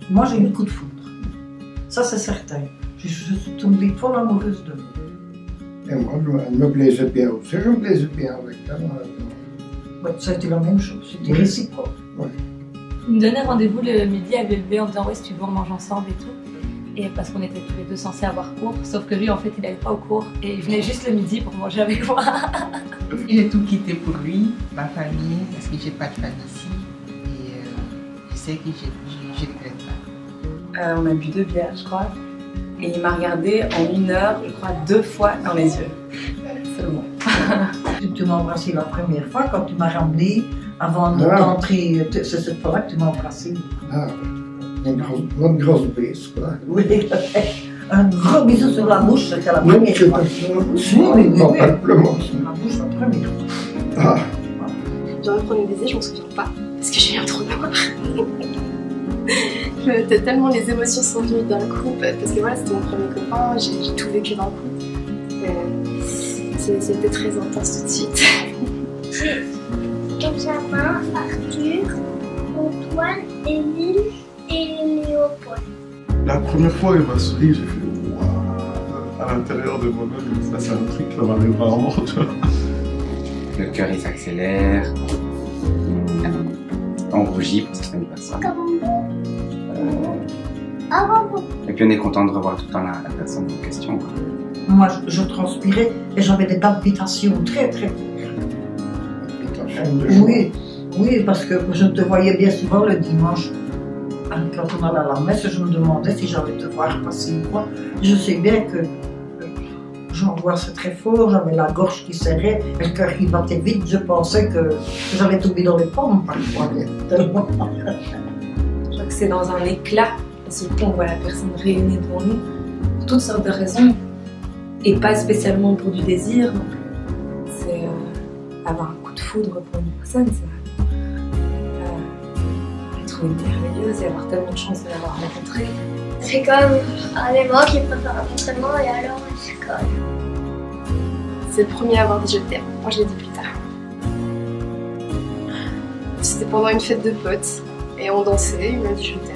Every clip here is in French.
Moi, j'ai eu le coup de foudre. Ça, c'est certain. Je suis tombée folle amoureuse de lui. Et moi, elle me plaisait bien aussi. Je me plaisais bien avec elle. Ouais, ça a été la même chose. C'était réciproque. Ouais. Il me donnait rendez-vous le midi à BLB en disant « Ouais, si tu veux, on mange ensemble et tout ». Et parce qu'on était tous les deux censés avoir cours, sauf que lui, en fait, il n'allait pas au cours et il venait juste le midi pour manger avec moi. J'ai tout quitté pour lui, ma famille, parce que j'ai pas de famille ici. Et je sais que je regrette pas. On a bu 2 bières, je crois. Et il m'a regardé en 1 heure, je crois, 2 fois dans les yeux. Seulement. Tu m'as embrassé la première fois quand tu m'as ramené avant d'entrer. C'est cette fois-là que tu m'as embrassé. Ah, une grosse bise, quoi. Oui, un gros bisou sur la bouche, c'était la première fois. Oui, La bouche, la première fois. Ah. J'ai un premier baiser, je m'en souviens pas, parce que j'ai eu un trou de mémoire. Tellement les émotions sont venues d'un coup, parce que voilà, c'était mon premier copain, j'ai tout vécu d'un coup. C'était très intense tout de suite. Benjamin, Arthur, Antoine, Émile et Léopold. La première fois il m'a souri, j'ai fait waouh à l'intérieur de moi-même. Ça, c'est un truc qui m'arrive rarement, tu vois. Le cœur il s'accélère, on rougit parce que ça ne passe pas. Et puis on est content de revoir tout le temps la personne en question, quoi. Moi, je transpirais et j'avais des palpitations très très. Oui, oui, parce que je te voyais bien souvent le dimanche. Quand on allait à la messe, je me demandais si j'allais te voir passer ou quoi. Je sais bien que j'angoissais très fort, j'avais la gorge qui serrait, le cœur qui battait vite. Je pensais que j'allais tomber dans les pommes parfois. Tellement. Je crois que c'est dans un éclat, parce que on voit la personne réunie devant nous, pour toutes sortes de raisons, et pas spécialement pour du désir. Donc, c'est avoir un coup de foudre pour une personne, c'est la trouver merveilleuse et avoir tellement de chance de l'avoir rencontrée. C'est comme un élément qui préfère un entraînement et alors il se colle. C'est le premier à avoir dit je t'aime. Moi je l'ai dit plus tard. C'était pendant une fête de potes et on dansait, il m'a dit je t'aime.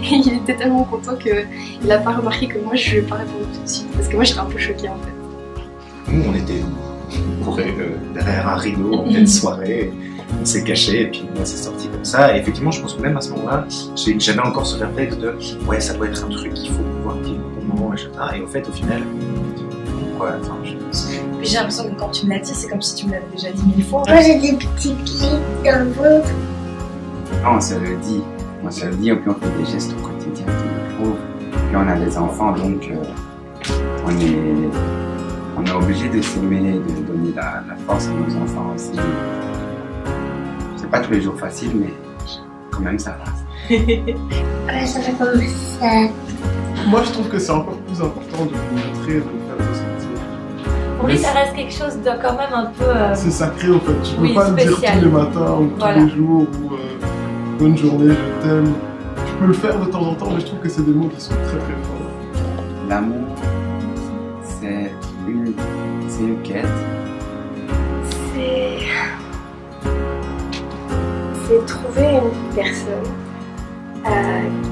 Et il était tellement content qu'il n'a pas remarqué que moi je lui ai pas répondu tout de suite parce que moi j'étais un peu choquée en fait. Nous on était bourrés derrière un rideau en pleine soirée, on s'est caché et puis moi c'est sorti comme ça. Et effectivement je pense que même à ce moment-là, j'avais encore ce réflexe de ouais ça doit être un truc qu'il faut pouvoir dire au bon moment, etc. Et au fait au final, quoi, enfin je pense. Puis j'ai l'impression que quand tu me l'as dit, c'est comme si tu me l'avais déjà dit 1000 fois. Moi j'ai des petits clics dans le ventre. Non, on se le dit. On se le dit, et puis on fait des gestes au quotidien qui nous prouvent. Puis on a des enfants, donc on est obligé de s'aimer, de donner la force à nos enfants aussi. C'est pas tous les jours facile, mais quand même ça passe. Ça fait comme ça. Moi, je trouve que c'est encore plus important de vous montrer, de vous faire ressentir. Pour lui, ça reste quelque chose de quand même un peu... C'est sacré, en fait. Tu peux oui, pas le dire spécial. tous les matins ou tous les jours ou bonne journée, je t'aime. Tu peux le faire de temps en temps, mais je trouve que c'est des mots qui sont très très forts. L'amour, c'est une quête. C'est trouver une personne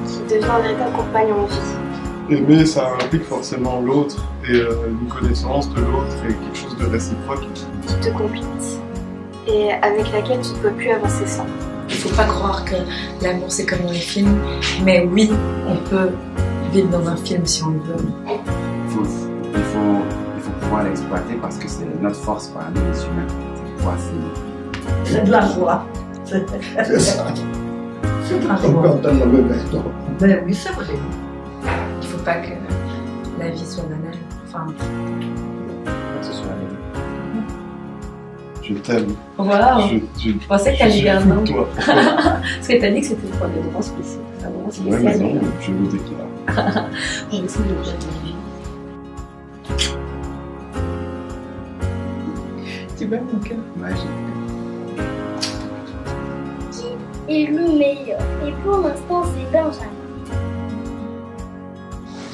qui devient un véritable compagnon de vie. Aimer, ça implique forcément l'autre et une connaissance de l'autre et quelque chose de réciproque. Qui te complète et avec laquelle tu ne peux plus avancer sans. Il ne faut pas croire que l'amour c'est comme dans les films, mais oui, on peut vivre dans un film si on le veut. Il faut pouvoir l'exploiter parce que c'est notre force, quoi, nous les humains. C'est pouvoir s'aimer. C'est de la joie. C'est ça. C'est de la Comme joie. quand on avait 20 ans. Ben oui, c'est vrai. Il ne faut pas que la vie soit banale. Enfin, Que ce soit avec Je t'aime. Voilà, Je pensais que t'allais dire suis fou non. de toi. Parce que t'as dit que c'était le premier moment spécial. C'est un moment Ouais, mais spécial. non, je le déclare. Moi aussi, je le dis. tu vois mon cœur. Ouais, j'ai Et le meilleur. Et pour l'instant, c'est Benjamin.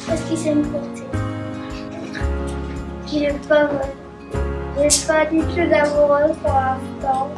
Parce qu'il sait me porter. J'ai pas du tout d'amoureux pour l'instant.